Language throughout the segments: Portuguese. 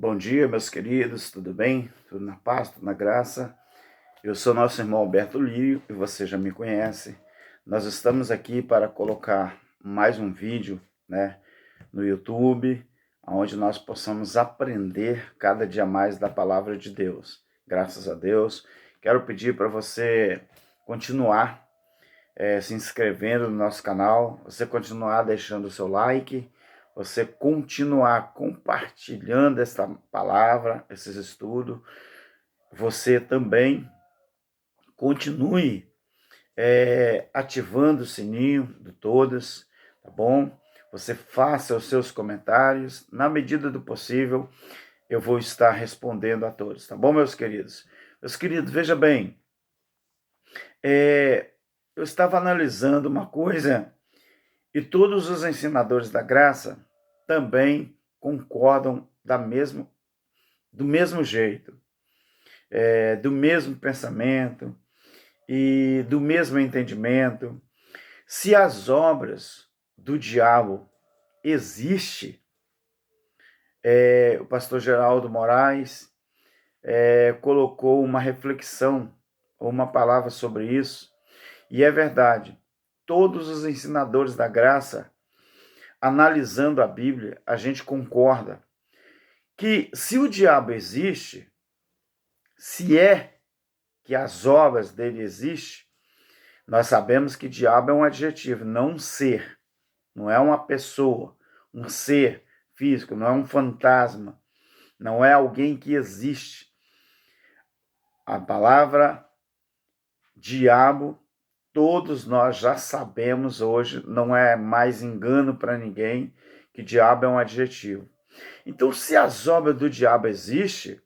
Bom dia, meus queridos, tudo bem? Tudo na paz, tudo na graça? Eu sou nosso irmão Alberto Lírio e você já me conhece. Nós estamos aqui para colocar mais um vídeo, no YouTube, onde nós possamos aprender cada dia mais da palavra de Deus. Graças a Deus. Quero pedir para você continuar se inscrevendo no nosso canal, você continuar deixando o seu like, você continuar compartilhando essa palavra, esses estudos, você também continue ativando o sininho de todas, tá bom? Você faça os seus comentários, na medida do possível, eu vou estar respondendo a todos, tá bom, meus queridos? Meus queridos, veja bem, eu estava analisando uma coisa e todos os ensinadores da graça também concordam do mesmo jeito, do mesmo pensamento e do mesmo entendimento. Se as obras do diabo existem, o pastor Geraldo Moraes colocou uma reflexão, ou uma palavra sobre isso, e é verdade. Todos os ensinadores da graça, analisando a Bíblia, a gente concorda que se o diabo existe, se é que as obras dele existem, nós sabemos que diabo é um adjetivo, não um ser, não é uma pessoa, um ser físico, não é um fantasma, não é alguém que existe. A palavra diabo, todos nós já sabemos hoje, não é mais engano para ninguém, que diabo é um adjetivo. Então, se as obras do diabo existem,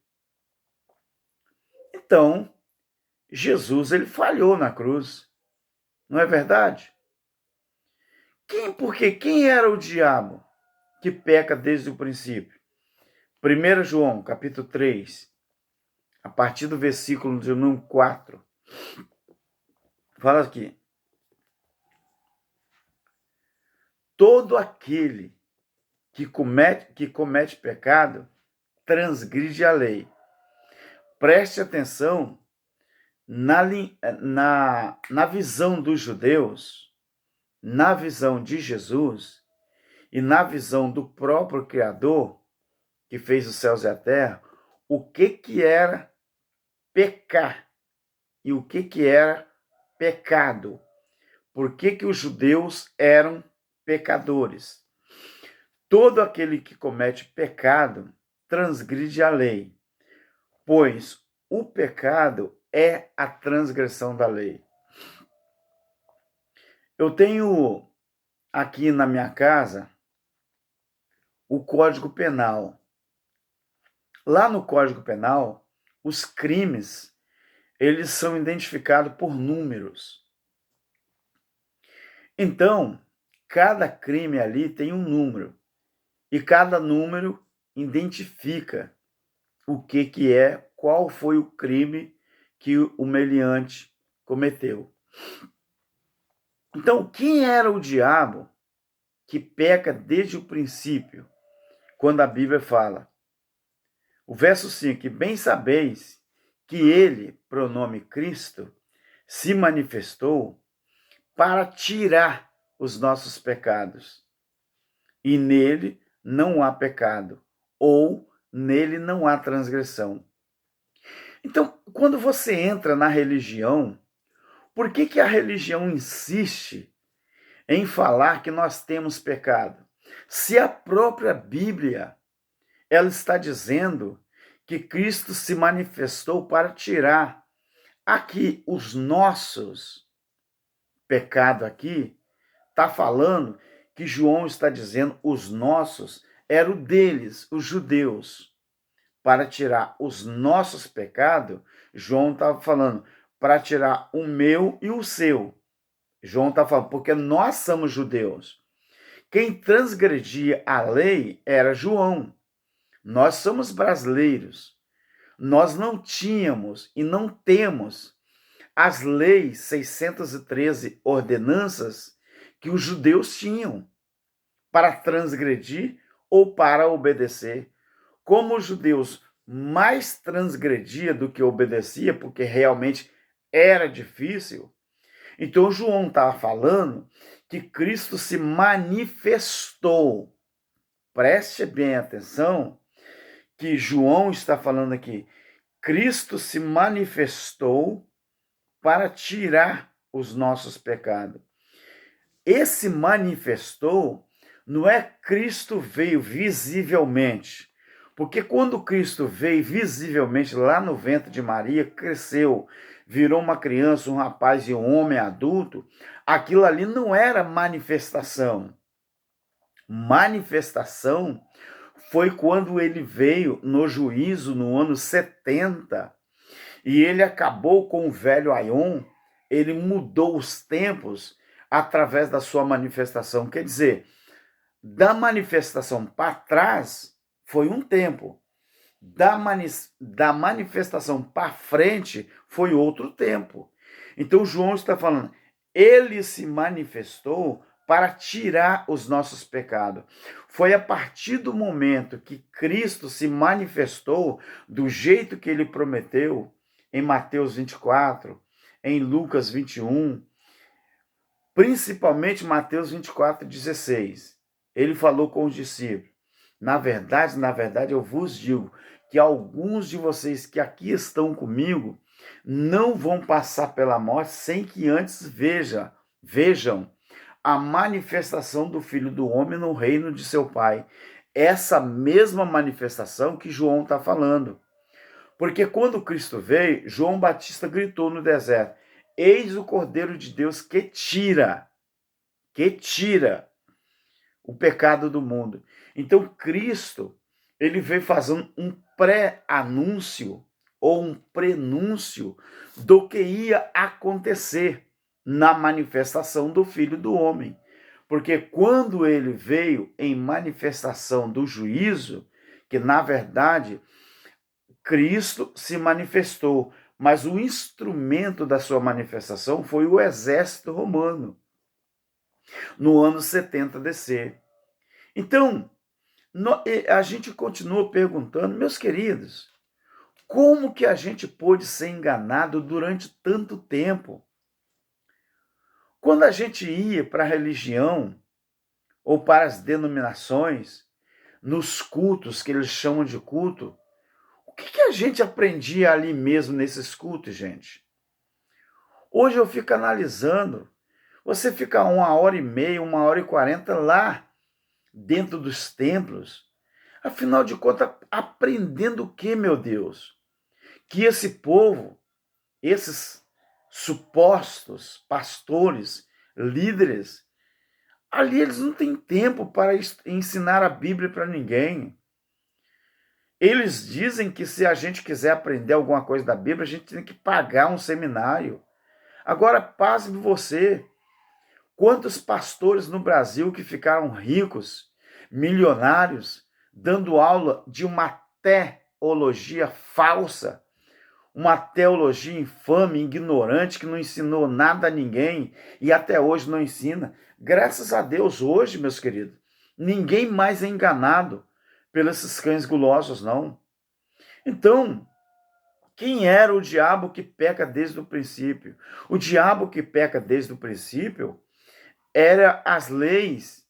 então Jesus ele falhou na cruz. Não é verdade? Porque quem era o diabo que peca desde o princípio? 1 João, capítulo 3, a partir do versículo de número 4. Fala aqui. Todo aquele que comete pecado transgride a lei. Preste atenção na visão dos judeus, na visão de Jesus e na visão do próprio Criador, que fez os céus e a terra, o que era pecar e o que era pecado. Por que os judeus eram pecadores? Todo aquele que comete pecado transgride a lei, pois o pecado é a transgressão da lei. Eu tenho aqui na minha casa o Código Penal. Lá no Código Penal, os crimes eles são identificados por números. Então, cada crime ali tem um número e cada número identifica o que é, qual foi o crime que o meliante cometeu. Então, quem era o diabo que peca desde o princípio, quando a Bíblia fala? O verso 5, bem sabeis que ele, pronome Cristo, se manifestou para tirar os nossos pecados. E nele não há pecado, ou nele não há transgressão. Então, quando você entra na religião, por que a religião insiste em falar que nós temos pecado? Se a própria Bíblia ela está dizendo que Cristo se manifestou para tirar aqui os nossos pecados aqui, está falando que João está dizendo os nossos, era o deles, os judeus. Para tirar os nossos pecados, João estava falando, para tirar o meu e o seu. João está falando, porque nós somos judeus. Quem transgredia a lei era João. Nós somos brasileiros. Nós não tínhamos e não temos as leis 613 ordenanças que os judeus tinham para transgredir ou para obedecer. como os judeus mais transgredia do que obedecia, porque realmente era difícil, então João estava falando que Cristo se manifestou. Preste bem atenção que João está falando aqui. Cristo se manifestou para tirar os nossos pecados. Esse manifestou não é Cristo veio visivelmente, porque quando Cristo veio visivelmente lá no ventre de Maria, cresceu, virou uma criança, um rapaz e um homem adulto, aquilo ali não era manifestação. Manifestação foi quando ele veio no juízo no ano 70 e ele acabou com o velho Aion, ele mudou os tempos através da sua manifestação. Quer dizer, da manifestação para trás foi um tempo, da manifestação para frente foi outro tempo. Então João está falando, ele se manifestou para tirar os nossos pecados. Foi a partir do momento que Cristo se manifestou do jeito que ele prometeu, em Mateus 24, em Lucas 21, principalmente Mateus 24, 16. Ele falou com os discípulos, na verdade, eu vos digo que alguns de vocês que aqui estão comigo não vão passar pela morte sem que antes vejam a manifestação do Filho do Homem no reino de seu Pai. Essa mesma manifestação que João está falando. Porque quando Cristo veio, João Batista gritou no deserto, eis o Cordeiro de Deus que tira o pecado do mundo. Então Cristo, ele veio fazendo um pré-anúncio ou um prenúncio do que ia acontecer na manifestação do Filho do Homem. Porque quando ele veio em manifestação do juízo, que na verdade Cristo se manifestou, mas o instrumento da sua manifestação foi o exército romano, no ano 70 DC. Então, a gente continua perguntando, meus queridos, como que a gente pôde ser enganado durante tanto tempo? Quando a gente ia para a religião ou para as denominações, nos cultos que eles chamam de culto, o que a gente aprendia ali mesmo nesses cultos, gente? Hoje eu fico analisando, você fica 1h30, 1h40 lá dentro dos templos, afinal de contas, aprendendo o que, meu Deus? Que esse povo, esses supostos pastores, líderes, ali eles não têm tempo para ensinar a Bíblia para ninguém. Eles dizem que se a gente quiser aprender alguma coisa da Bíblia, a gente tem que pagar um seminário. Agora, pasme você, quantos pastores no Brasil que ficaram ricos, milionários, dando aula de uma teologia falsa, uma teologia infame, ignorante, que não ensinou nada a ninguém e até hoje não ensina. Graças a Deus, hoje, meus queridos, ninguém mais é enganado pelos cães gulosos, não. Então, quem era o diabo que peca desde o princípio? O diabo que peca desde o princípio era as leis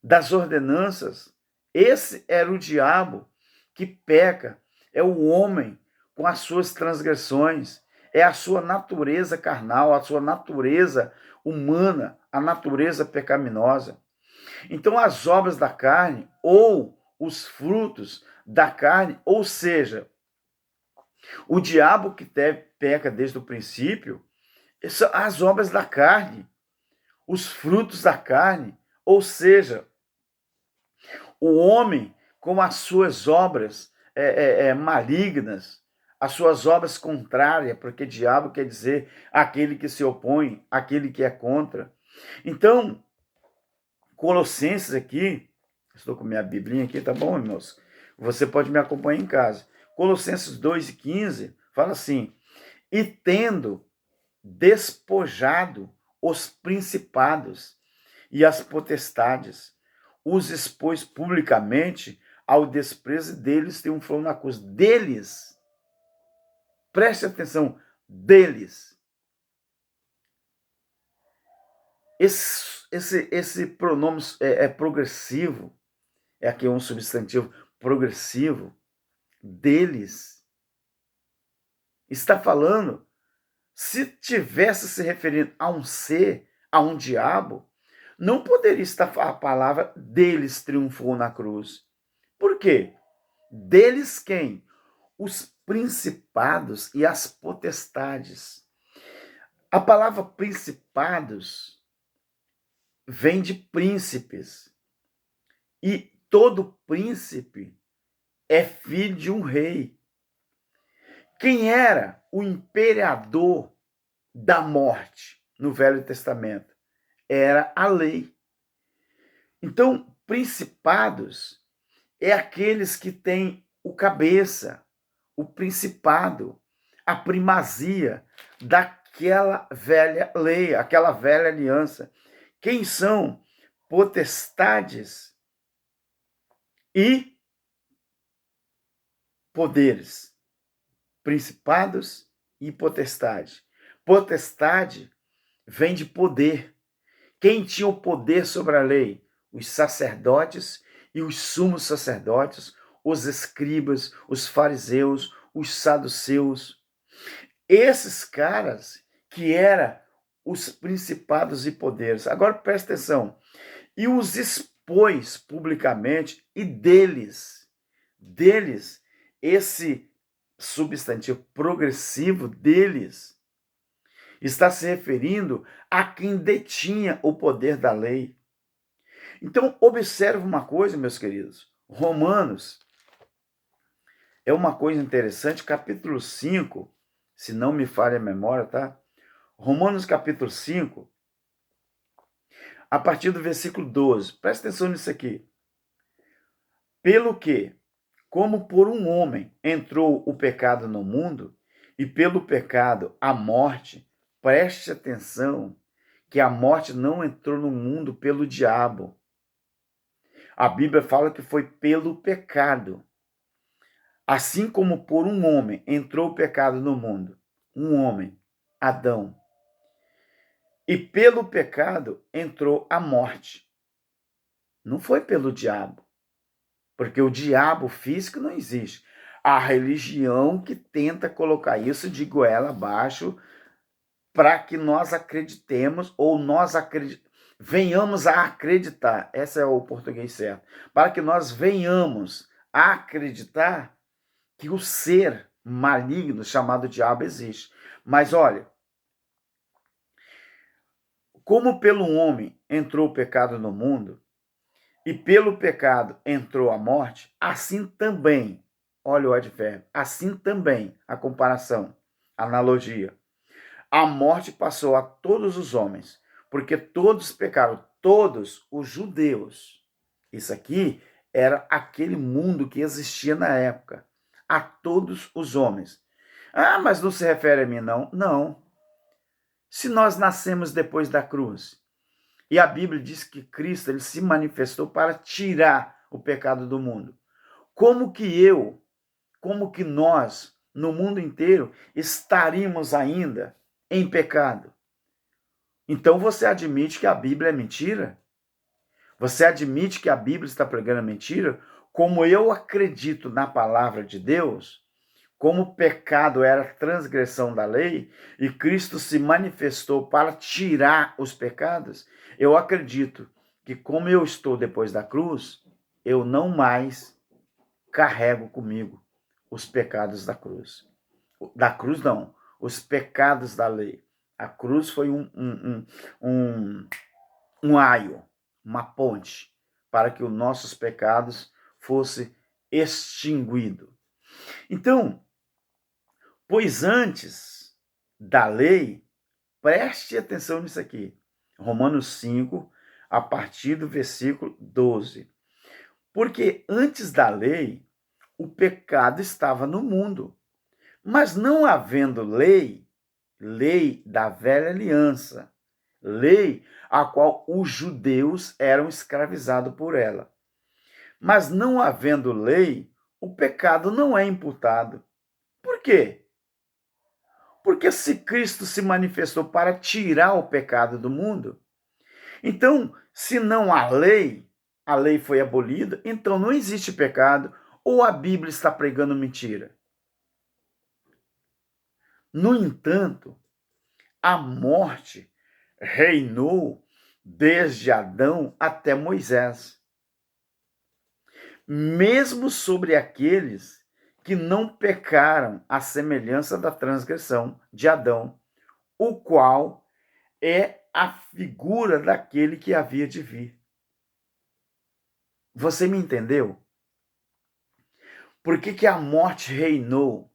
das ordenanças. Esse era o diabo que peca, é o homem com as suas transgressões, é a sua natureza carnal, a sua natureza humana, a natureza pecaminosa. Então, as obras da carne, ou os frutos da carne, ou seja, o diabo que peca desde o princípio, são as obras da carne, os frutos da carne, ou seja, o homem com as suas obras malignas, as suas obras contrárias, porque diabo quer dizer aquele que se opõe, aquele que é contra. Então, Colossenses aqui, estou com minha biblinha aqui, tá bom, irmãos? Você pode me acompanhar em casa. Colossenses 2:15 fala assim, e tendo despojado os principados e as potestades, os expôs publicamente, ao desprezo deles triunfou na cruz. Deles. Preste atenção. Deles. Esse pronome é progressivo. É aqui um substantivo progressivo. Deles. Está falando, se tivesse se referindo a um ser, a um diabo, não poderia estar a palavra deles triunfou na cruz. Por quê? Deles quem? Os principados e as potestades. A palavra principados vem de príncipes. E todo príncipe é filho de um rei. Quem era o imperador da morte no Velho Testamento? Era a lei. Então, principados é aqueles que têm o cabeça, o principado, a primazia daquela velha lei, aquela velha aliança. Quem são? Potestades e poderes. Principados e potestade. Potestade vem de poder. Quem tinha o poder sobre a lei? Os sacerdotes e os sumos sacerdotes, os escribas, os fariseus, os saduceus. Esses caras que eram os principados e poderes. Agora presta atenção. E os expôs publicamente, e deles, esse substantivo progressivo deles, está se referindo a quem detinha o poder da lei. Então, observe uma coisa, meus queridos. Romanos é uma coisa interessante, capítulo 5, se não me falha a memória, tá? Romanos capítulo 5, a partir do versículo 12. Presta atenção nisso aqui. Pelo que, como por um homem entrou o pecado no mundo, e pelo pecado a morte, preste atenção que a morte não entrou no mundo pelo diabo. A Bíblia fala que foi pelo pecado. Assim como por um homem entrou o pecado no mundo, um homem, Adão, e pelo pecado entrou a morte. Não foi pelo diabo, porque o diabo físico não existe. A religião que tenta colocar isso de goela abaixo para que nós acreditemos ou venhamos a acreditar. Esse é o português certo. Para que nós venhamos a acreditar que o ser maligno chamado diabo existe. Mas olha, como pelo homem entrou o pecado no mundo, e pelo pecado entrou a morte, assim também, olha o advérbio, assim também, a comparação, a analogia, a morte passou a todos os homens, porque todos pecaram, todos os judeus. Isso aqui era aquele mundo que existia na época, a todos os homens. Ah, mas não se refere a mim, não? Não. Se nós nascemos depois da cruz, e a Bíblia diz que Cristo ele se manifestou para tirar o pecado do mundo. Como que nós, no mundo inteiro, estaríamos ainda em pecado? Então você admite que a Bíblia é mentira? Você admite que a Bíblia está pregando mentira? Como eu acredito na palavra de Deus, como o pecado era transgressão da lei e Cristo se manifestou para tirar os pecados, eu acredito que como eu estou depois da cruz, eu não mais carrego comigo os pecados da cruz. Da cruz não, os pecados da lei. A cruz foi um aio, uma ponte, para que os nossos pecados fossem extinguidos. Então, pois antes da lei, preste atenção nisso aqui, Romanos 5, a partir do versículo 12. Porque antes da lei, o pecado estava no mundo, mas não havendo lei, lei da velha aliança, lei a qual os judeus eram escravizados por ela. Mas não havendo lei, o pecado não é imputado. Por quê? Porque se Cristo se manifestou para tirar o pecado do mundo, então, se não há lei, a lei foi abolida, então não existe pecado, ou a Bíblia está pregando mentira. No entanto, a morte reinou desde Adão até Moisés, mesmo sobre aqueles que não pecaram à semelhança da transgressão de Adão, o qual é a figura daquele que havia de vir. Você me entendeu? Por que a morte reinou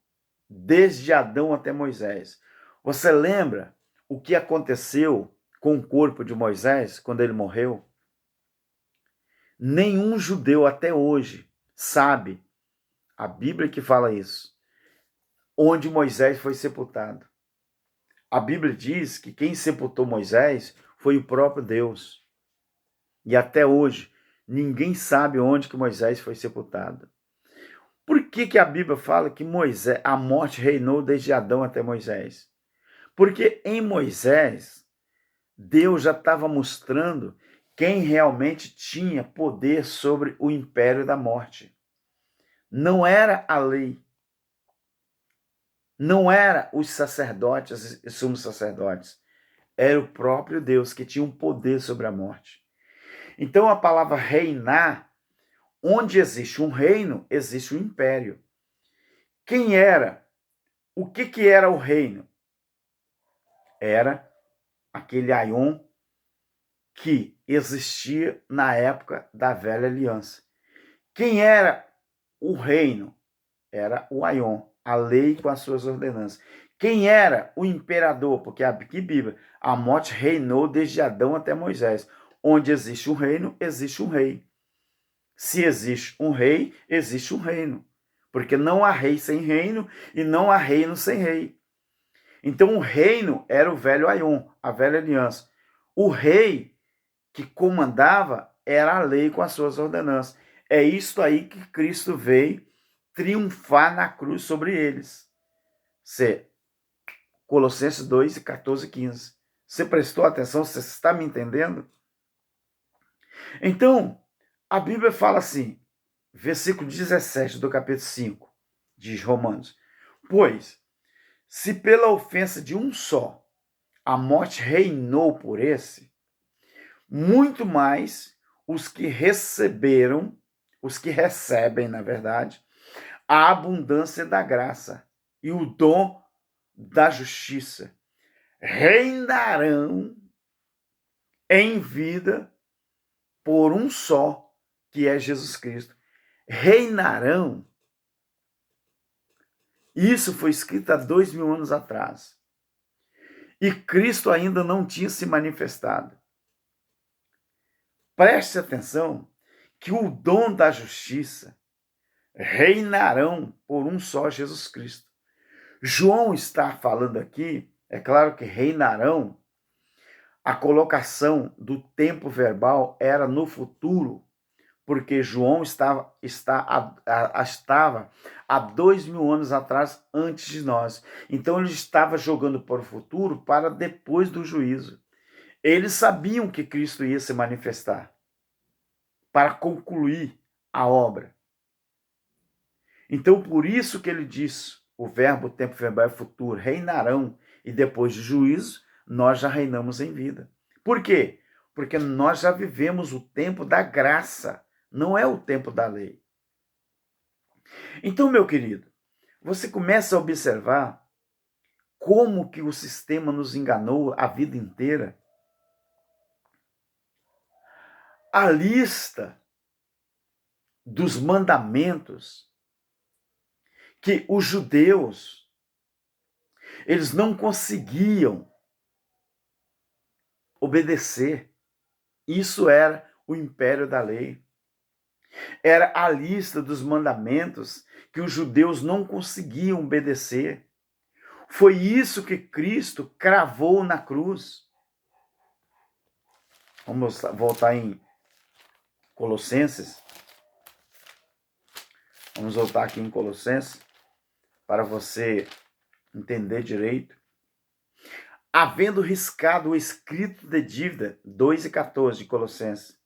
desde Adão até Moisés? Você lembra o que aconteceu com o corpo de Moisés quando ele morreu? Nenhum judeu até hoje sabe, a Bíblia que fala isso, onde Moisés foi sepultado. A Bíblia diz que quem sepultou Moisés foi o próprio Deus. E até hoje, ninguém sabe onde que Moisés foi sepultado. Por que a Bíblia fala que a morte reinou desde Adão até Moisés? Porque em Moisés, Deus já estava mostrando quem realmente tinha poder sobre o império da morte. Não era a lei, não era os sacerdotes e sumos sacerdotes, era o próprio Deus que tinha um poder sobre a morte. Então a palavra reinar, onde existe um reino, existe um império. Quem era? O que era o reino? Era aquele Aion que existia na época da velha aliança. Quem era o reino? Era o Aion, a lei com as suas ordenanças. Quem era o imperador? Porque aqui Bíblia, a morte reinou desde Adão até Moisés. Onde existe um reino, existe um rei. Se existe um rei, existe um reino. Porque não há rei sem reino e não há reino sem rei. Então o reino era o velho Aion, a velha aliança. O rei que comandava era a lei com as suas ordenanças. É isto aí que Cristo veio triunfar na cruz sobre eles. Colossenses 2, 14 e 15. Você prestou atenção? Você está me entendendo? Então, a Bíblia fala assim, versículo 17 do capítulo 5, diz Romanos: pois, se pela ofensa de um só a morte reinou por esse, muito mais os que recebem, na verdade, a abundância da graça e o dom da justiça reinarão em vida por um só, que é Jesus Cristo. Reinarão. Isso foi escrito há 2000 anos atrás. E Cristo ainda não tinha se manifestado. Preste atenção que o dom da justiça reinarão por um só, Jesus Cristo. João está falando aqui, é claro que reinarão, a colocação do tempo verbal era no futuro, porque João estava há 2000 anos atrás, antes de nós. Então ele estava jogando para o futuro, para depois do juízo. Eles sabiam que Cristo ia se manifestar para concluir a obra. Então, por isso que ele diz, o verbo, o tempo verbal é futuro, reinarão, e depois do juízo, nós já reinamos em vida. Por quê? Porque nós já vivemos o tempo da graça, não é o tempo da lei. Então, meu querido, você começa a observar como que o sistema nos enganou a vida inteira. A lista dos mandamentos que os judeus, eles não conseguiam obedecer. Isso era o império da lei. Era a lista dos mandamentos que os judeus não conseguiam obedecer. Foi isso que Cristo cravou na cruz. Vamos voltar em Colossenses, Vamos voltar aqui em Colossenses para você entender direito. Havendo riscado o escrito de dívida, 2:14 de Colossenses,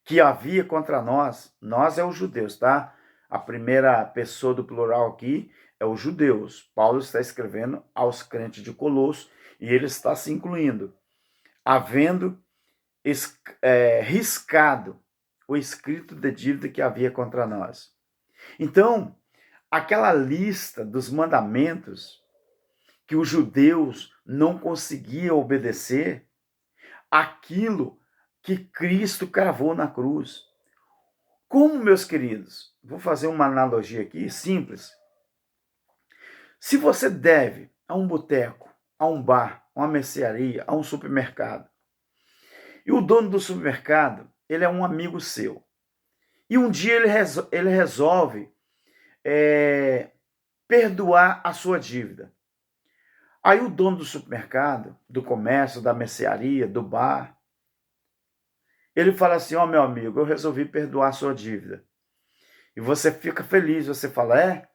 que havia contra nós é os judeus, tá? A primeira pessoa do plural aqui é os judeus. Paulo está escrevendo aos crentes de Colosso e ele está se incluindo. Havendo riscado o escrito de dívida que havia contra nós. Então, aquela lista dos mandamentos que os judeus não conseguiam obedecer, aquilo que Cristo cravou na cruz. Como, meus queridos? Vou fazer uma analogia aqui simples. Se você deve a um boteco, a um bar, a uma mercearia, a um supermercado, e o dono do supermercado, ele é um amigo seu, e um dia ele resolve perdoar a sua dívida. Aí o dono do supermercado, do comércio, da mercearia, do bar, ele fala assim, ó, meu amigo, eu resolvi perdoar a sua dívida. E você fica feliz, você fala,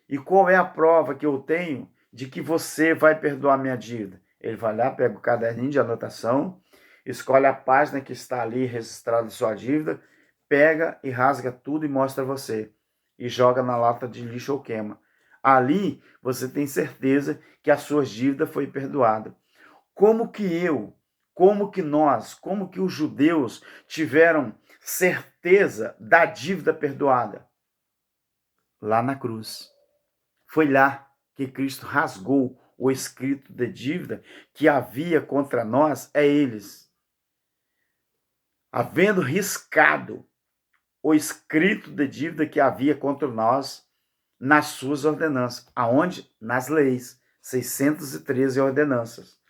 e qual é a prova que eu tenho de que você vai perdoar minha dívida? Ele vai lá, pega o caderninho de anotação, escolhe a página que está ali registrada sua dívida, pega e rasga tudo e mostra a você. E joga na lata de lixo ou queima. Ali você tem certeza que a sua dívida foi perdoada. Como que nós, como que os judeus tiveram certeza da dívida perdoada? Lá na cruz. Foi lá que Cristo rasgou o escrito de dívida que havia contra nós, eles. Havendo riscado o escrito de dívida que havia contra nós nas suas ordenanças. Aonde? Nas leis. 613 ordenanças.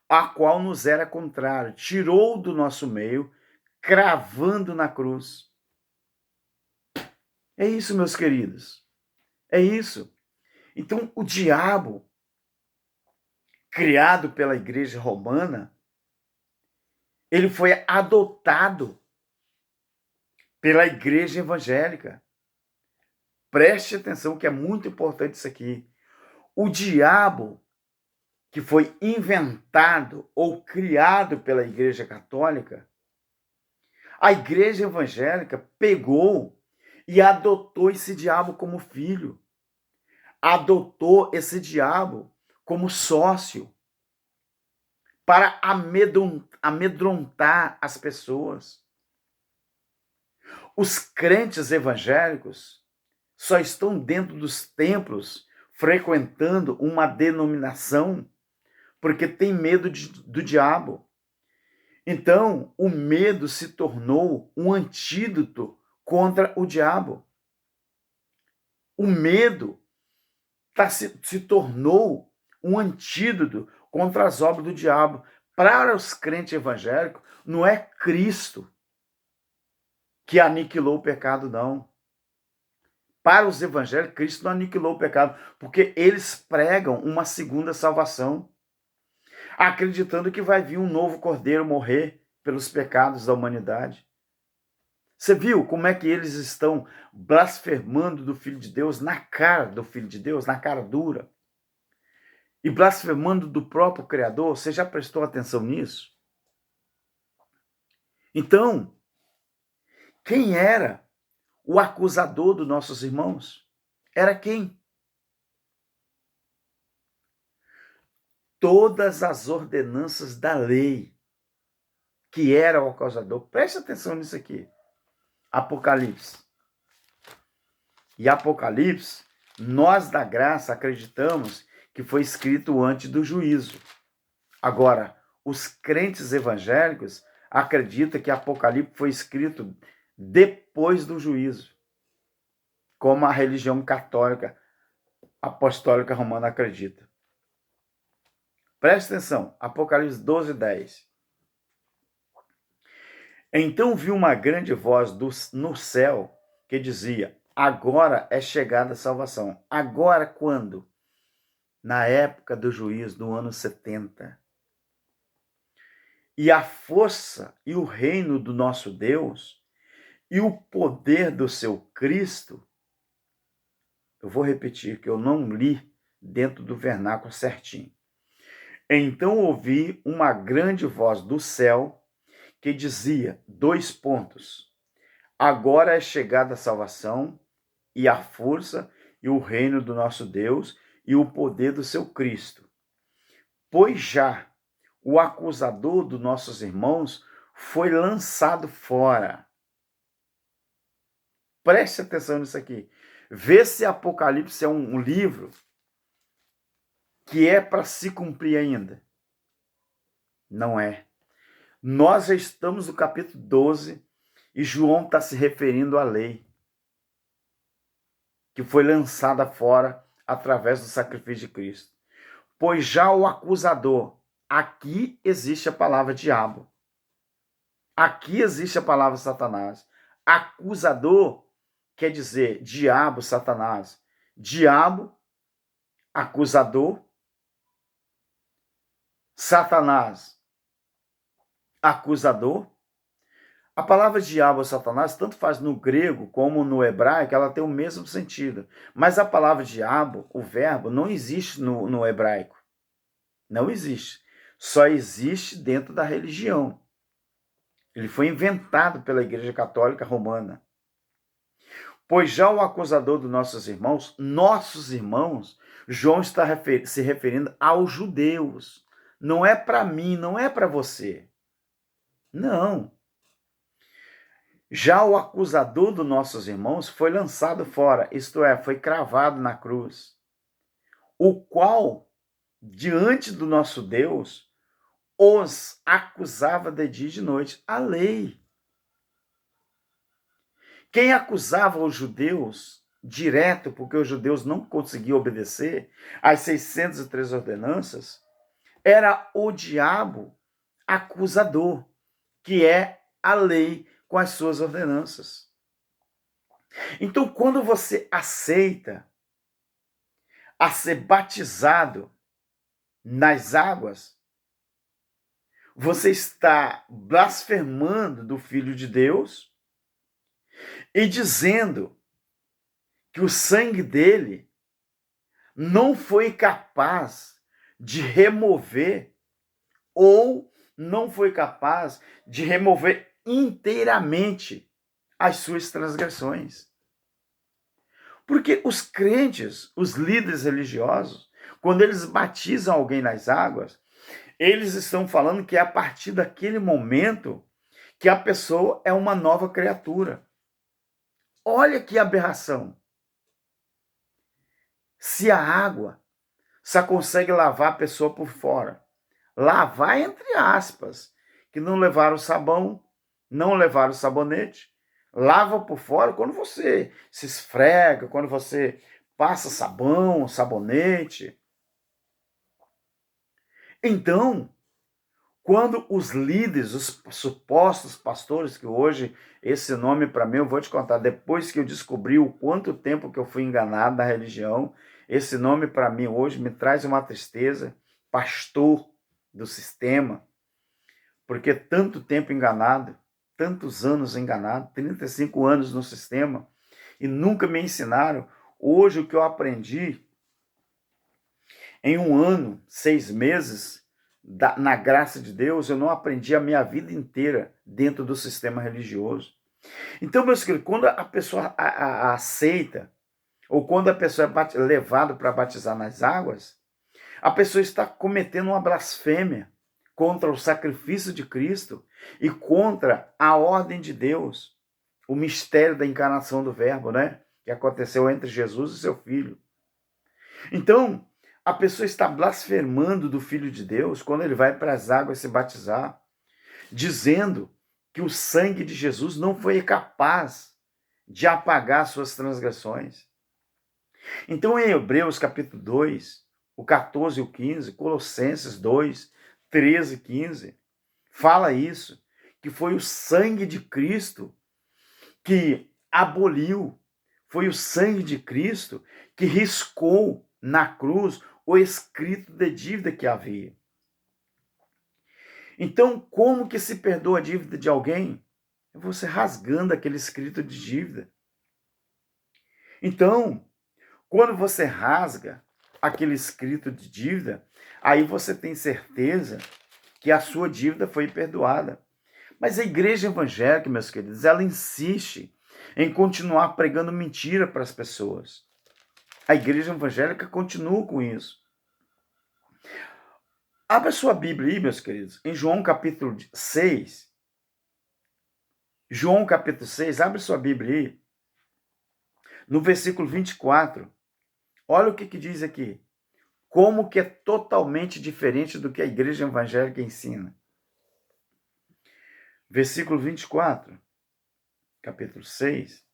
A qual nos era contrário. Tirou do nosso meio, cravando na cruz. É isso, meus queridos. É isso. Então, o diabo, criado pela igreja romana, ele foi adotado pela igreja evangélica. Preste atenção que é muito importante isso aqui. O diabo, que foi inventado ou criado pela igreja católica, a igreja evangélica pegou e adotou esse diabo como filho. Adotou esse diabo como sócio para amedrontar as pessoas. Os crentes evangélicos só estão dentro dos templos frequentando uma denominação porque tem medo do diabo. Então, o medo se tornou um antídoto contra o diabo. O medo se tornou um antídoto contra as obras do diabo. Para os crentes evangélicos, não é Cristo que aniquilou o pecado, não. Para os evangélicos, Cristo não aniquilou o pecado, porque eles pregam uma segunda salvação, acreditando que vai vir um novo cordeiro morrer pelos pecados da humanidade. Você viu como é que eles estão blasfemando do Filho de Deus na cara do Filho de Deus, na cara dura? E blasfemando do próprio Criador? Você já prestou atenção nisso? Então, quem era o acusador dos nossos irmãos? Era quem? Todas as ordenanças da lei, que era o acusador. Preste atenção nisso aqui. Apocalipse. E Apocalipse, nós da graça acreditamos que foi escrito antes do juízo. Agora, os crentes evangélicos acreditam que Apocalipse foi escrito depois do juízo, como a religião católica apostólica romana acredita. Preste atenção, Apocalipse 12:10. Então vi uma grande voz no céu que dizia, agora é chegada a salvação. Agora quando? Na época do juízo, no ano 70. E a força e o reino do nosso Deus e o poder do seu Cristo Eu vou repetir que eu não li dentro do vernáculo certinho. Então ouvi uma grande voz do céu que dizia, : agora é chegada a salvação e a força e o reino do nosso Deus e o poder do seu Cristo. Pois já o acusador dos nossos irmãos foi lançado fora. Preste atenção nisso aqui. Vê se Apocalipse é um livro que é para se cumprir ainda. Não é. Nós já estamos no capítulo 12 e João está se referindo à lei que foi lançada fora através do sacrifício de Cristo. Pois já o acusador, aqui existe a palavra diabo. Aqui existe a palavra Satanás. Acusador quer dizer diabo, Satanás. Diabo, acusador. Satanás, acusador. A palavra diabo ou Satanás, tanto faz no grego como no hebraico, ela tem o mesmo sentido. Mas a palavra diabo, o verbo, não existe no hebraico. Não existe. Só existe dentro da religião. Ele foi inventado pela Igreja Católica Romana. Pois já o acusador dos nossos irmãos, João está se referindo aos judeus. Não é para mim, não é para você. Não. Já o acusador dos nossos irmãos foi lançado fora, isto é, foi cravado na cruz, o qual, diante do nosso Deus, os acusava de dia e de noite. A lei. Quem acusava os judeus direto, porque os judeus não conseguiam obedecer às 603 ordenanças, era o diabo acusador, que é a lei com as suas ordenanças. Então, quando você aceita a ser batizado nas águas, você está blasfemando do Filho de Deus e dizendo que o sangue dele não foi capaz de remover ou não foi capaz de remover inteiramente as suas transgressões. Porque os crentes, os líderes religiosos, quando eles batizam alguém nas águas, eles estão falando que é a partir daquele momento que a pessoa é uma nova criatura. Olha que aberração. Se a água só consegue lavar a pessoa por fora, lavar entre aspas, que não levaram sabão, não levaram sabonete, lava por fora quando você se esfrega, quando você passa sabão, sabonete. Então, quando os líderes, os supostos pastores, que hoje esse nome para mim, eu vou te contar, depois que eu descobri o quanto tempo que eu fui enganado na religião, esse nome para mim hoje me traz uma tristeza, pastor do sistema, porque tanto tempo enganado, tantos anos enganado, 35 anos no sistema, e nunca me ensinaram. Hoje o que eu aprendi em 1 ano, 6 meses, na graça de Deus, eu não aprendi a minha vida inteira dentro do sistema religioso. Então, meus queridos, quando a pessoa a aceita, ou quando a pessoa é levada para batizar nas águas, a pessoa está cometendo uma blasfêmia contra o sacrifício de Cristo e contra a ordem de Deus, o mistério da encarnação do Verbo, né? Que aconteceu entre Jesus e seu Filho. Então, a pessoa está blasfemando do Filho de Deus quando ele vai para as águas se batizar, dizendo que o sangue de Jesus não foi capaz de apagar suas transgressões. Então, em Hebreus capítulo 2, o 14 e o 15, Colossenses 2, 13 e 15, fala isso, que foi o sangue de Cristo que aboliu, foi o sangue de Cristo que riscou na cruz o escrito de dívida que havia. Então, como que se perdoa a dívida de alguém? É você rasgando aquele escrito de dívida. Então, Quando você rasga aquele escrito de dívida, aí você tem certeza que a sua dívida foi perdoada. Mas a igreja evangélica, meus queridos, ela insiste em continuar pregando mentira para as pessoas. A igreja evangélica continua com isso. Abra sua Bíblia aí, meus queridos, em João capítulo 6. João capítulo 6, abre sua Bíblia aí. No versículo 24, olha o que diz aqui. Como que é totalmente diferente do que a igreja evangélica ensina. Versículo 24, capítulo 6.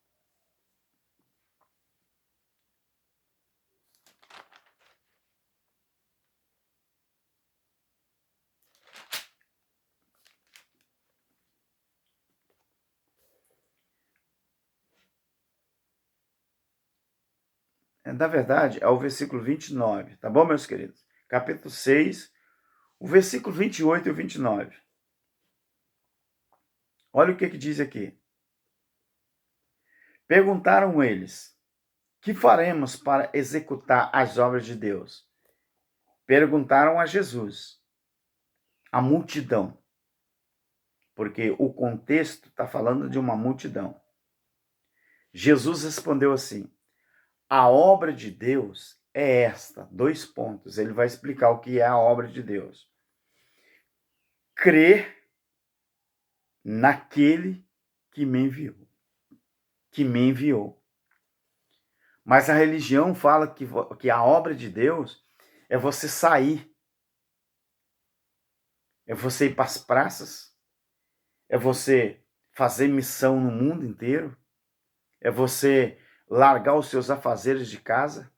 Na verdade, é o versículo 29, tá bom, meus queridos? Capítulo 6, o versículo 28 e o 29. Olha o que diz aqui. Perguntaram eles, que faremos para executar as obras de Deus? Perguntaram a Jesus, a multidão, porque o contexto está falando de uma multidão. Jesus respondeu assim, a obra de Deus é esta, 2 pontos, ele vai explicar o que é a obra de Deus. Crer naquele que me enviou. Mas a religião fala que a obra de Deus é você sair, é você ir para as praças, é você fazer missão no mundo inteiro, é você largar os seus afazeres de casa,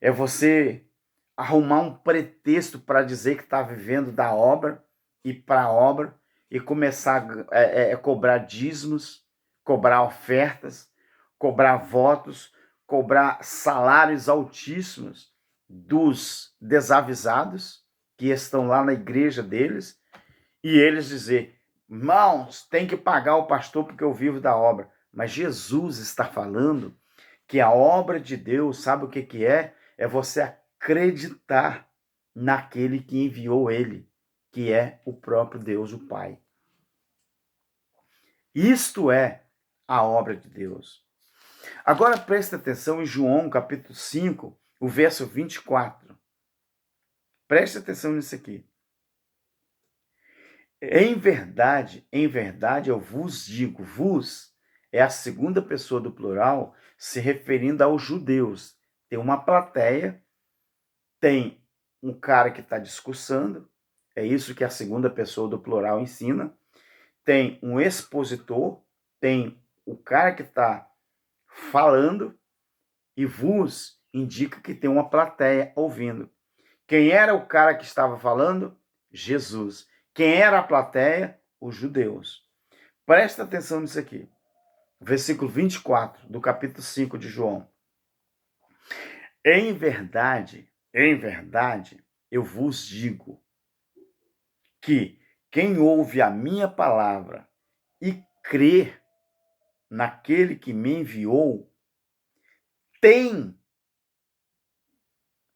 é você arrumar um pretexto para dizer que está vivendo da obra, ir para a obra e começar a cobrar dízimos, cobrar ofertas, cobrar votos, cobrar salários altíssimos dos desavisados que estão lá na igreja deles, e eles dizer, irmãos, tem que pagar o pastor porque eu vivo da obra. Mas Jesus está falando que a obra de Deus, sabe o que é? É você acreditar naquele que enviou ele, que é o próprio Deus, o Pai. Isto é a obra de Deus. Agora presta atenção em João capítulo 5, o verso 24. Preste atenção nisso aqui. Em verdade, eu vos digo, vos é a segunda pessoa do plural se referindo aos judeus. Tem uma plateia, tem um cara que está discursando, é isso que a segunda pessoa do plural ensina. Tem um expositor, tem o cara que está falando, e vos indica que tem uma plateia ouvindo. Quem era o cara que estava falando? Jesus. Quem era a plateia? Os judeus. Presta atenção nisso aqui. Versículo 24 do capítulo 5 de João. Em verdade, eu vos digo que quem ouve a minha palavra e crê naquele que me enviou, tem,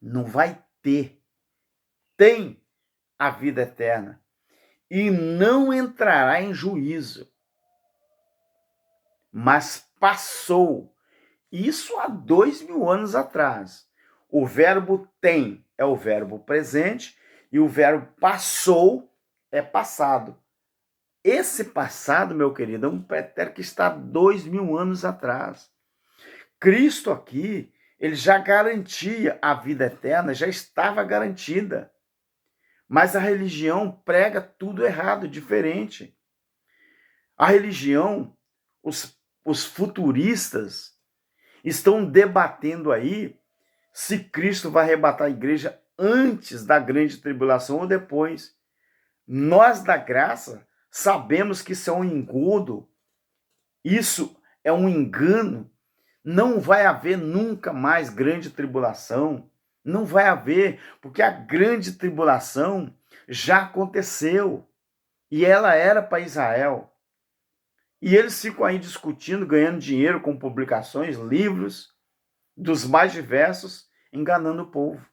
não vai ter, tem a vida eterna e não entrará em juízo, mas passou. Isso há 2000 anos atrás. O verbo tem é o verbo presente e o verbo passou é passado. Esse passado, meu querido, é um pretérito que está 2000 anos atrás. Cristo aqui, ele já garantia a vida eterna, já estava garantida. Mas a religião prega tudo errado, diferente. A religião, os futuristas, estão debatendo aí se Cristo vai arrebatar a igreja antes da grande tribulação ou depois. Nós da graça sabemos que isso é um engodo, isso é um engano. Não vai haver nunca mais grande tribulação. Não vai haver, porque a grande tribulação já aconteceu. E ela era para Israel. E eles ficam aí discutindo, ganhando dinheiro com publicações, livros, dos mais diversos, enganando o povo.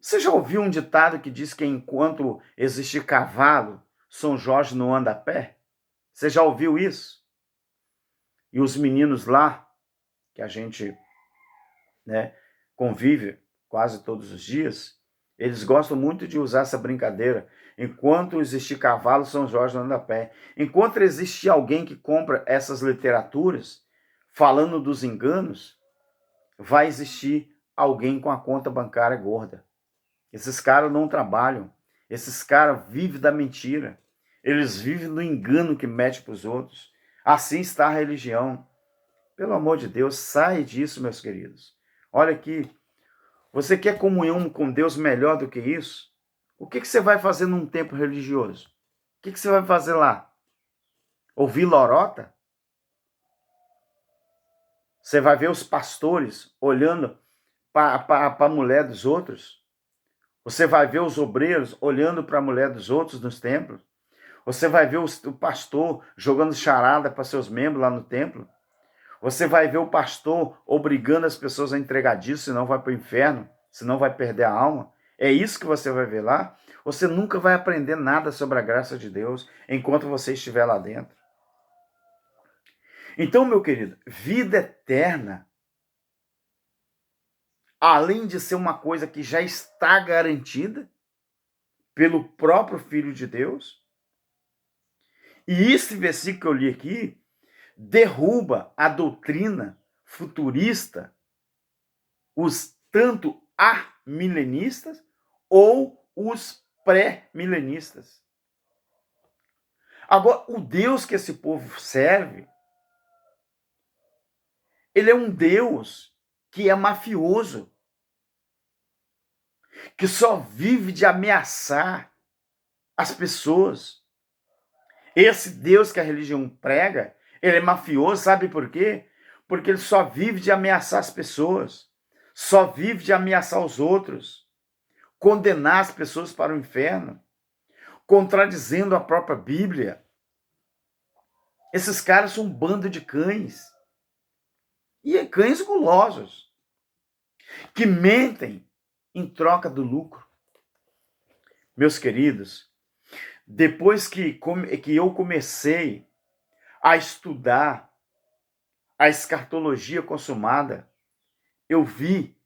Você já ouviu um ditado que diz que enquanto existe cavalo, São Jorge não anda a pé? Você já ouviu isso? E os meninos lá, que a gente, né, convive quase todos os dias, eles gostam muito de usar essa brincadeira. Enquanto existir cavalo, São Jorge não anda a pé. Enquanto existir alguém que compra essas literaturas, falando dos enganos, vai existir alguém com a conta bancária gorda. Esses caras não trabalham. Esses caras vivem da mentira. Eles vivem do engano que mete para os outros. Assim está a religião. Pelo amor de Deus, sai disso, meus queridos. Olha aqui, você quer comunhão com Deus melhor do que isso? O que você vai fazer num templo religioso? O que você vai fazer lá? Ouvir lorota? Você vai ver os pastores olhando para a mulher dos outros? Você vai ver os obreiros olhando para a mulher dos outros nos templos? Você vai ver o pastor jogando charada para seus membros lá no templo? Você vai ver o pastor obrigando as pessoas a entregar disso, senão vai para o inferno, senão vai perder a alma? É isso que você vai ver lá? Você nunca vai aprender nada sobre a graça de Deus enquanto você estiver lá dentro. Então, meu querido, vida eterna, além de ser uma coisa que já está garantida pelo próprio Filho de Deus, e esse versículo que eu li aqui derruba a doutrina futurista, os tanto amilenistas ou os pré-milenistas. Agora, o Deus que esse povo serve, ele é um Deus que é mafioso, que só vive de ameaçar as pessoas. Esse Deus que a religião prega, ele é mafioso, sabe por quê? Porque ele só vive de ameaçar as pessoas, só vive de ameaçar os outros, condenar as pessoas para o inferno, contradizendo a própria Bíblia. Esses caras são um bando de cães. E cães gulosos, que mentem em troca do lucro. Meus queridos, depois que eu comecei a estudar a escatologia consumada, eu vi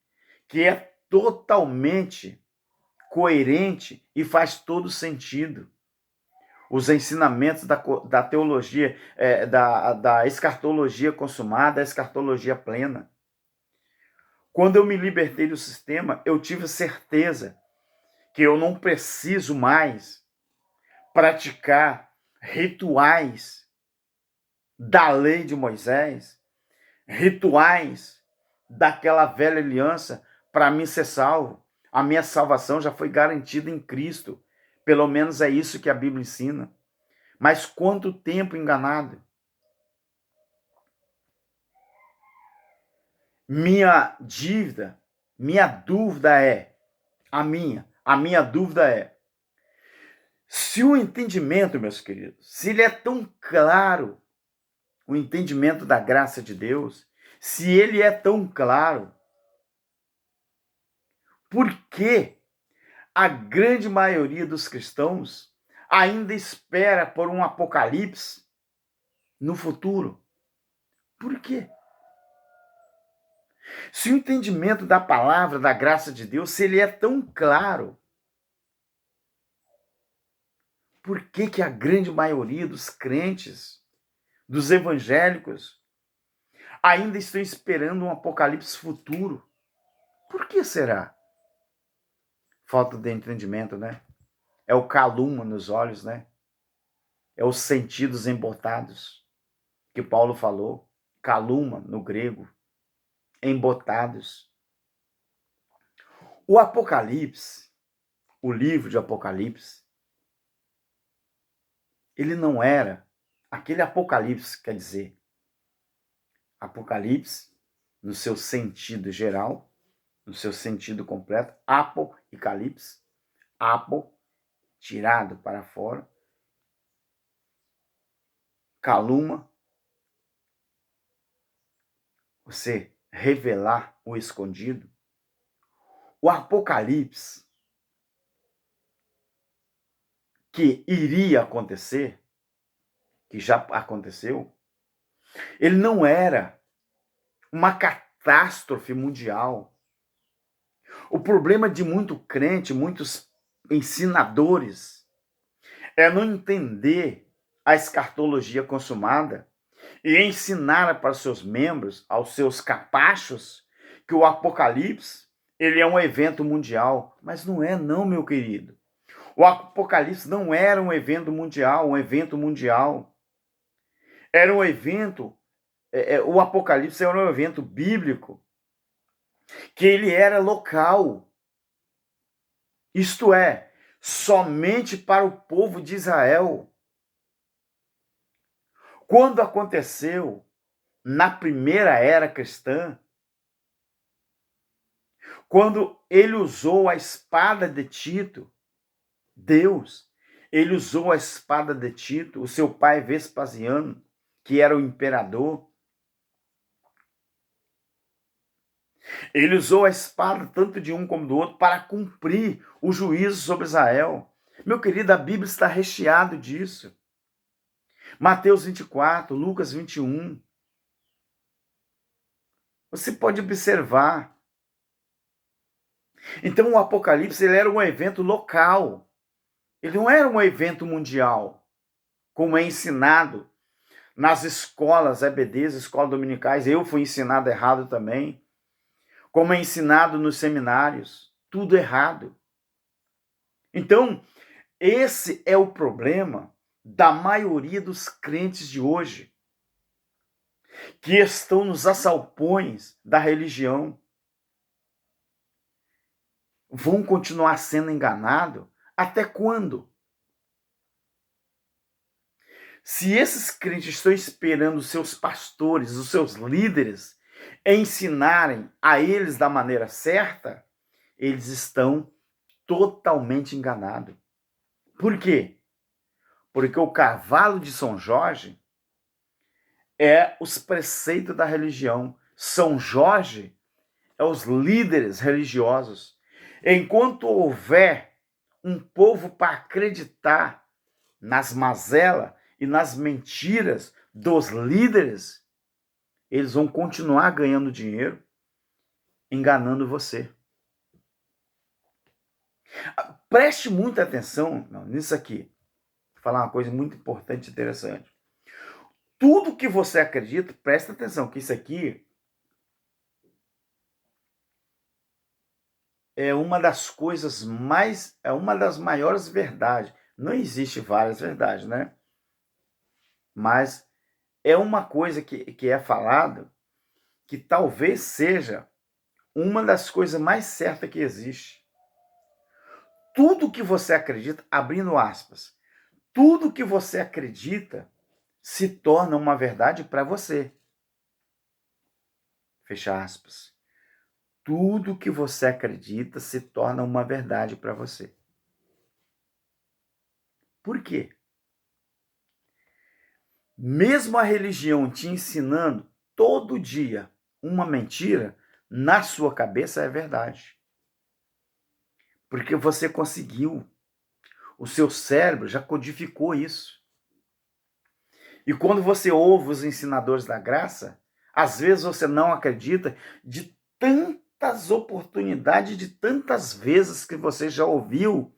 que é totalmente coerente e faz todo sentido os ensinamentos da teologia, da escatologia consumada, a escatologia plena. Quando eu me libertei do sistema, eu tive certeza que eu não preciso mais praticar rituais da lei de Moisés, rituais daquela velha aliança para mim ser salvo. A minha salvação já foi garantida em Cristo. Pelo menos é isso que a Bíblia ensina. Mas quanto tempo enganado? Minha dúvida é, a minha dúvida é, se o entendimento, meus queridos, se ele é tão claro, o entendimento da graça de Deus, se ele é tão claro, por que a grande maioria dos cristãos ainda espera por um apocalipse no futuro? Por quê? Se o entendimento da palavra, da graça de Deus, se ele é tão claro, por que a grande maioria dos crentes, dos evangélicos, ainda estão esperando um apocalipse futuro? Por que será? Falta de entendimento, né? É o calúmio nos olhos, né? É os sentidos embotados que Paulo falou. Caluma no grego, embotados. O Apocalipse, o livro de Apocalipse, ele não era aquele Apocalipse, quer dizer, Apocalipse, no seu sentido geral, no seu sentido completo, apo e calipse, apo, tirado para fora, caluma, você revelar o escondido. O Apocalipse que iria acontecer, que já aconteceu, ele não era uma catástrofe mundial. O problema de muito crente, muitos ensinadores, é não entender a escatologia consumada e ensinar para os seus membros, aos seus capachos, que o Apocalipse ele é um evento mundial. Mas não é não, meu querido. O Apocalipse não era um evento mundial, Era um evento, o Apocalipse era um evento bíblico, que ele era local. Isto é, somente para o povo de Israel. Quando aconteceu na primeira era cristã, quando ele usou a espada de Tito, Deus, ele usou a espada de Tito, o seu pai Vespasiano, que era o imperador. Ele usou a espada tanto de um como do outro para cumprir o juízo sobre Israel. Meu querido, a Bíblia está recheada disso. Mateus 24, Lucas 21. Você pode observar. Então o Apocalipse ele era um evento local. Ele não era um evento mundial, como é ensinado nas escolas EBDs, escolas dominicais. Eu fui ensinado errado também. Como é ensinado nos seminários. Tudo errado. Então, esse é o problema da maioria dos crentes de hoje, que estão nos assalpões da religião. Vão continuar sendo enganados até quando? Se esses crentes estão esperando os seus pastores, os seus líderes, ensinarem a eles da maneira certa, eles estão totalmente enganados. Por quê? Porque o cavalo de São Jorge é os preceitos da religião. São Jorge é os líderes religiosos. Enquanto houver um povo para acreditar nas mazelas e nas mentiras dos líderes, eles vão continuar ganhando dinheiro, enganando você. Preste muita atenção nisso aqui. Vou falar uma coisa muito importante e interessante. Tudo que você acredita, presta atenção, que isso aqui é uma das coisas mais, é uma das maiores verdades. Não existe várias verdades, né? Mas é uma coisa que é falado que talvez seja uma das coisas mais certas que existe. Tudo que você acredita, abrindo aspas, tudo que você acredita se torna uma verdade para você. Fecha aspas. Tudo que você acredita se torna uma verdade para você. Por quê? Mesmo a religião te ensinando todo dia uma mentira, na sua cabeça é verdade. Porque você conseguiu. O seu cérebro já codificou isso. E quando você ouve os ensinadores da graça, às vezes você não acredita de tantas oportunidades, de tantas vezes que você já ouviu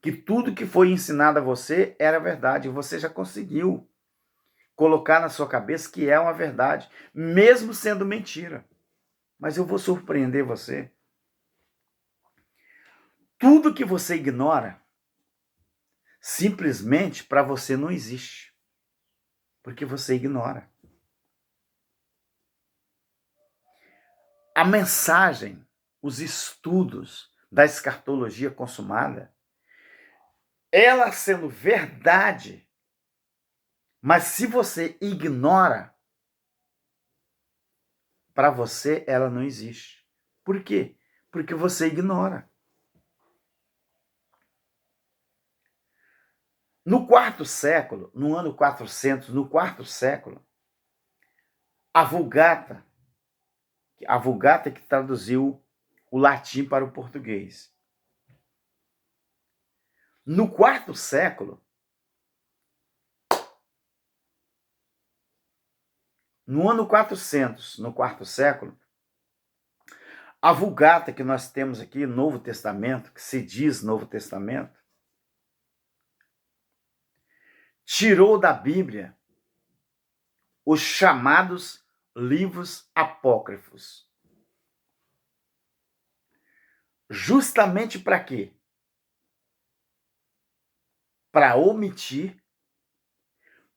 que tudo que foi ensinado a você era verdade. E você já conseguiu colocar na sua cabeça que é uma verdade, mesmo sendo mentira. Mas eu vou surpreender você. Tudo que você ignora, simplesmente para você não existe. Porque você ignora. A mensagem, os estudos da escatologia consumada, ela sendo verdade, mas se você ignora, para você ela não existe. Por quê? Porque você ignora. No quarto século, no ano 400, no quarto século, a Vulgata, a Vulgata que traduziu o latim para o português. No quarto século, no ano 400, no quarto século, a Vulgata que nós temos aqui, Novo Testamento, que se diz Novo Testamento, tirou da Bíblia os chamados livros apócrifos. Justamente para quê? Para omitir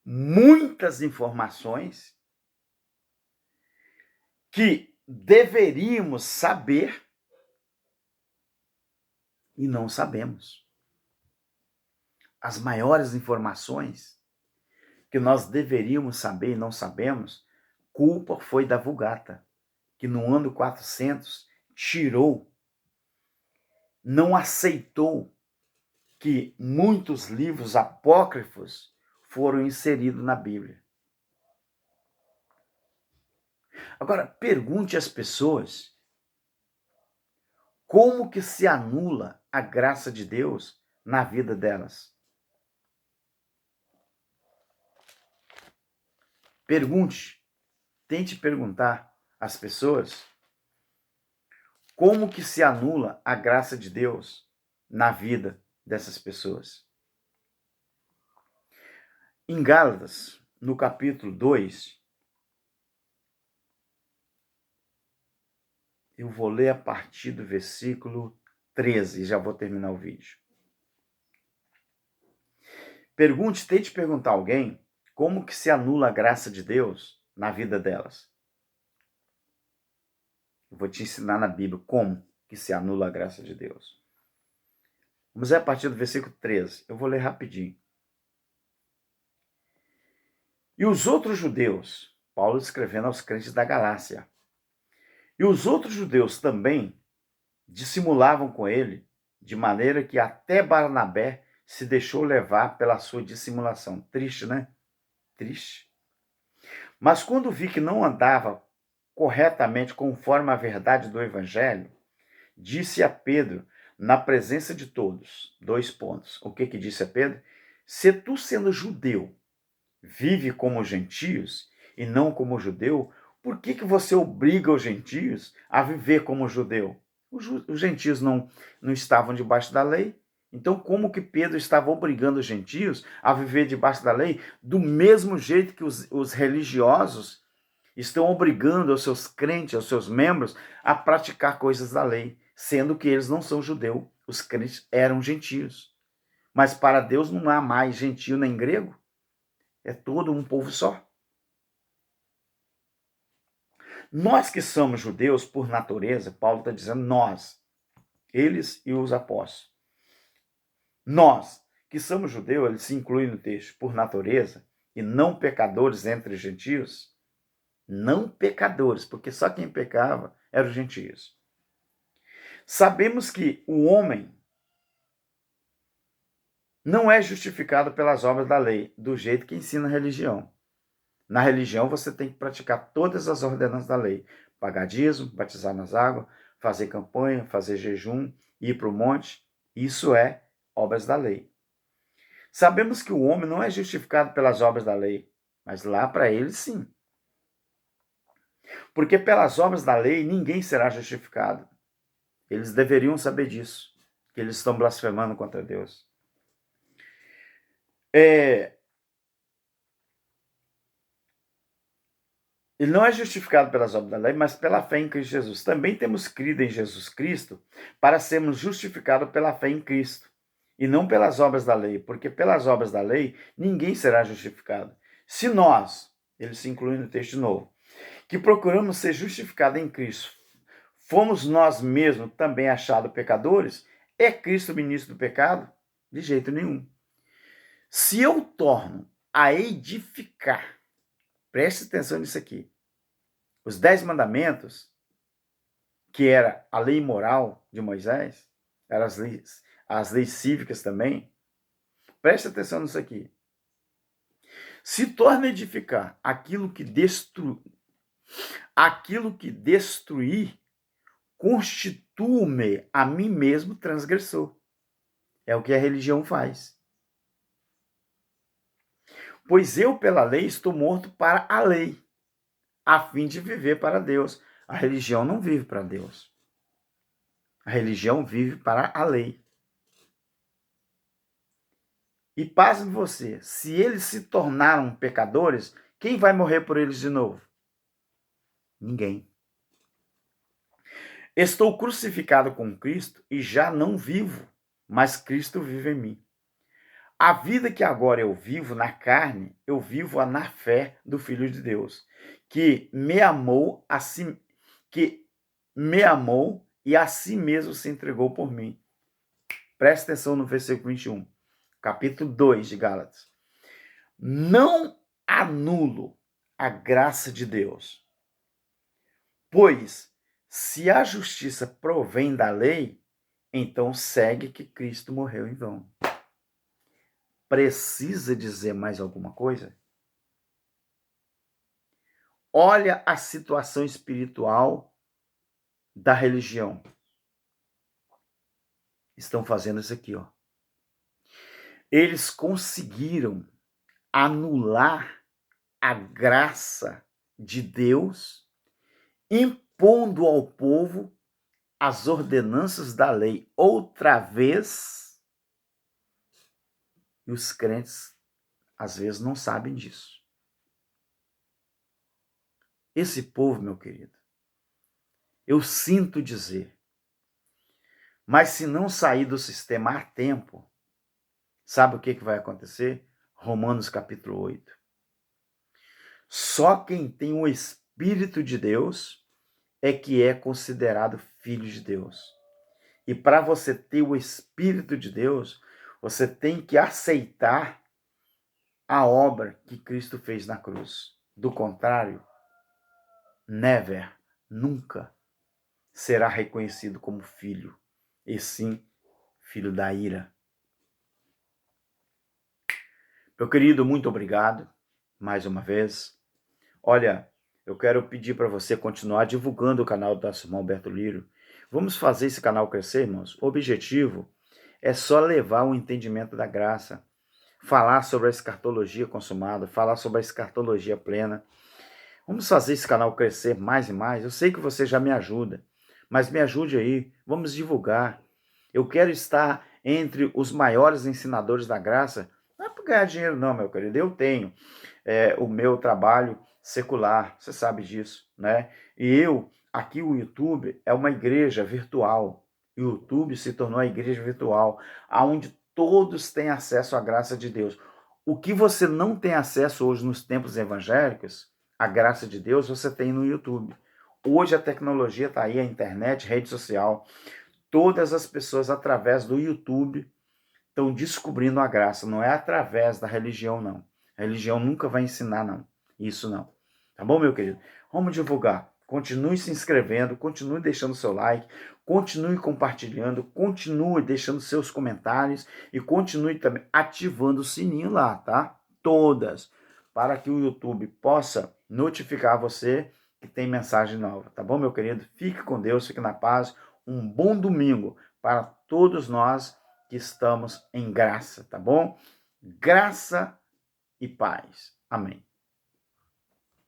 muitas informações que deveríamos saber e não sabemos. As maiores informações que nós deveríamos saber e não sabemos, culpa foi da Vulgata, que no ano 400 tirou, não aceitou que muitos livros apócrifos foram inseridos na Bíblia. Agora, pergunte às pessoas como que se anula a graça de Deus na vida delas. Pergunte, tente perguntar às pessoas como que se anula a graça de Deus na vida dessas pessoas. Em Gálatas, no capítulo 2, eu vou ler a partir do versículo 13, já vou terminar o vídeo. Pergunte, tente perguntar a alguém como que se anula a graça de Deus na vida delas. Eu vou te ensinar na Bíblia como que se anula a graça de Deus. Vamos ver a partir do versículo 13. Eu vou ler rapidinho. E os outros judeus, Paulo escrevendo aos crentes da Galácia, e os outros judeus também dissimulavam com ele, de maneira que até Barnabé se deixou levar pela sua dissimulação. Triste, né? Triste. Mas quando vi que não andava corretamente conforme a verdade do Evangelho, disse a Pedro, na presença de todos, 2 pontos. O que disse a Pedro? Se tu, sendo judeu, vive como gentios e não como judeu, por que você obriga os gentios a viver como judeu? Os gentios não estavam debaixo da lei. Então, como que Pedro estava obrigando os gentios a viver debaixo da lei? Do mesmo jeito que os religiosos estão obrigando os seus crentes, os seus membros, a praticar coisas da lei, sendo que eles não são judeus. Os crentes eram gentios. Mas para Deus não há mais gentio nem grego. É todo um povo só. Nós que somos judeus por natureza, Paulo está dizendo nós, eles e os apóstolos. Nós que somos judeus, ele se inclui no texto, por natureza, e não pecadores entre os gentios, não pecadores, porque só quem pecava eram os gentios. Sabemos que o homem não é justificado pelas obras da lei, do jeito que ensina a religião. Na religião, você tem que praticar todas as ordenanças da lei. Pagar dízimo, batizar nas águas, fazer campanha, fazer jejum, ir para o monte. Isso é obras da lei. Sabemos que o homem não é justificado pelas obras da lei, mas lá para ele, sim. Porque pelas obras da lei, ninguém será justificado. Eles deveriam saber disso, que eles estão blasfemando contra Deus. Ele não é justificado pelas obras da lei, mas pela fé em Cristo Jesus. Também temos crido em Jesus Cristo para sermos justificados pela fé em Cristo, e não pelas obras da lei, porque pelas obras da lei ninguém será justificado. Se nós, ele se inclui no texto de novo, que procuramos ser justificados em Cristo, fomos nós mesmos também achados pecadores, é Cristo ministro do pecado? De jeito nenhum. Se eu torno a edificar, preste atenção nisso aqui, os 10 mandamentos, que era a lei moral de Moisés, eram as leis cívicas também, preste atenção nisso aqui. Se torna a edificar aquilo que aquilo que destruir, constituo-me a mim mesmo transgressor. É o que a religião faz. Pois eu, pela lei, estou morto para a lei, a fim de viver para Deus. A religião não vive para Deus. A religião vive para a lei. E pasme você, se eles se tornaram pecadores, quem vai morrer por eles de novo? Ninguém. Estou crucificado com Cristo e já não vivo, mas Cristo vive em mim. A vida que agora eu vivo na carne, eu vivo-a na fé do Filho de Deus, que me amou e a si mesmo se entregou por mim. Presta atenção no versículo 21, capítulo 2 de Gálatas. Não anulo a graça de Deus, pois se a justiça provém da lei, então segue que Cristo morreu em vão. Precisa dizer mais alguma coisa? Olha a situação espiritual da religião. Estão fazendo isso aqui, ó. Eles conseguiram anular a graça de Deus, impondo ao povo as ordenanças da lei outra vez. E os crentes, às vezes, não sabem disso. Esse povo, meu querido, eu sinto dizer, mas se não sair do sistema a tempo, sabe o que vai acontecer? Romanos capítulo 8. Só quem tem o Espírito de Deus é que é considerado filho de Deus. E para você ter o Espírito de Deus, você tem que aceitar a obra que Cristo fez na cruz. Do contrário, never, nunca será reconhecido como filho, e sim filho da ira. Meu querido, muito obrigado mais uma vez. Olha, eu quero pedir para você continuar divulgando o canal do nosso irmão Alberto Lírio. Vamos fazer esse canal crescer, irmãos? O objetivo é só levar o entendimento da graça, falar sobre a escatologia consumada, falar sobre a escatologia plena. Vamos fazer esse canal crescer mais e mais. Eu sei que você já me ajuda, mas me ajude aí. Vamos divulgar. Eu quero estar entre os maiores ensinadores da graça. Não é para ganhar dinheiro não, meu querido. Eu tenho o meu trabalho secular, você sabe disso, né? E aqui o YouTube é uma igreja virtual. O YouTube se tornou a igreja virtual, onde todos têm acesso à graça de Deus. O que você não tem acesso hoje nos tempos evangélicos, a graça de Deus, você tem no YouTube. Hoje a tecnologia está aí, a internet, rede social. Todas as pessoas, através do YouTube, estão descobrindo a graça. Não é através da religião, não. A religião nunca vai ensinar, não. Isso não. Tá bom, meu querido? Vamos divulgar. Continue se inscrevendo, continue deixando seu like, continue compartilhando, continue deixando seus comentários e continue também ativando o sininho lá, tá? Todas, para que o YouTube possa notificar você que tem mensagem nova, tá bom, meu querido? Fique com Deus, fique na paz. Um bom domingo para todos nós que estamos em graça, tá bom? Graça e paz. Amém.